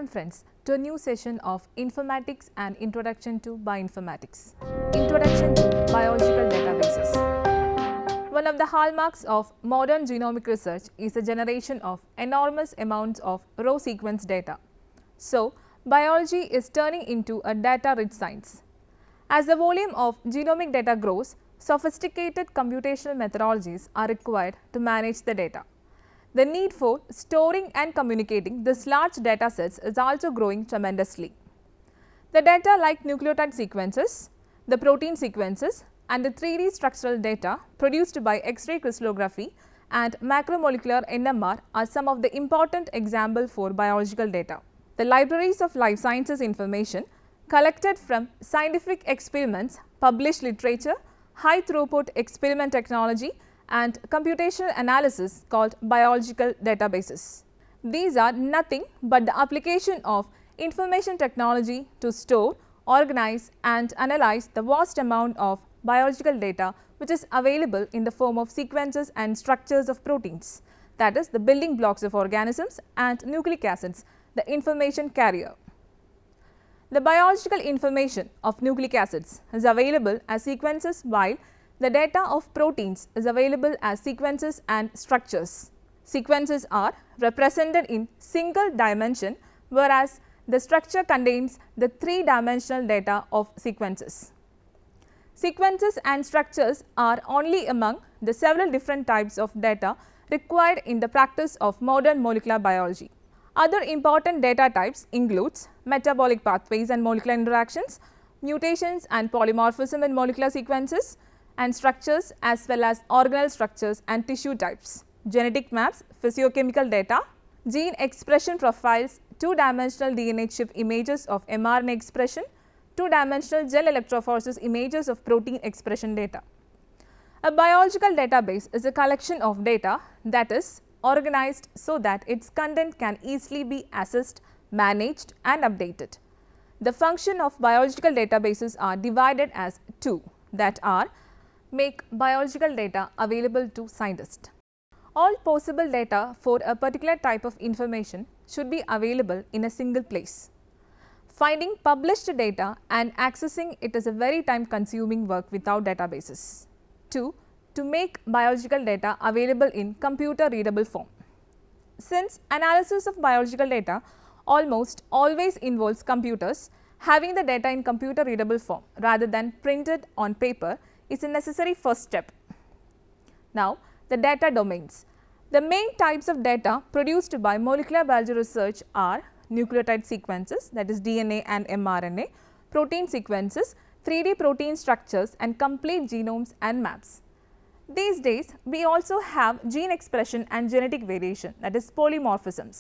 friends to a new session of Informatics and Introduction to Bioinformatics. Introduction to Biological Databases. One of the hallmarks of modern genomic research is the generation of enormous amounts of raw sequence data. So, biology is turning into a data-rich science. As the volume of genomic data grows, sophisticated computational methodologies are required to manage the data. The need for storing and communicating these large data sets is also growing tremendously. The data like nucleotide sequences, the protein sequences and the 3D structural data produced by X-ray crystallography and macromolecular NMR are some of the important examples for biological data. The libraries of life sciences information collected from scientific experiments, published literature, high throughput experiment technology and computational analysis called biological databases. These are nothing but the application of information technology to store, organize and analyze the vast amount of biological data which is available in the form of sequences and structures of proteins, that is the building blocks of organisms, and nucleic acids, the information carrier. The biological information of nucleic acids is available as sequences, while the data of proteins is available as sequences and structures. Sequences are represented in single dimension, whereas the structure contains the three-dimensional data of sequences. Sequences and structures are only among the several different types of data required in the practice of modern molecular biology. Other important data types includes metabolic pathways and molecular interactions, mutations and polymorphism in molecular sequences and structures, as well as organelle structures and tissue types, genetic maps, physiochemical data, gene expression profiles, two-dimensional DNA chip images of mRNA expression, two-dimensional gel electrophoresis images of protein expression data. A biological database is a collection of data that is organized so that its content can easily be accessed, managed and updated. The function of biological databases are divided as two, that are make biological data available to scientists. All possible data for a particular type of information should be available in a single place. Finding published data and accessing it is a very time consuming work without databases. 2. To make biological data available in computer readable form. Since analysis of biological data almost always involves computers, having the data in computer readable form rather than printed on paper is a necessary first step. Now, the data domains. The main types of data produced by molecular biology research are nucleotide sequences, that is DNA and mRNA, protein sequences, 3D protein structures and complete genomes and maps. These days, we also have gene expression and genetic variation, that is polymorphisms.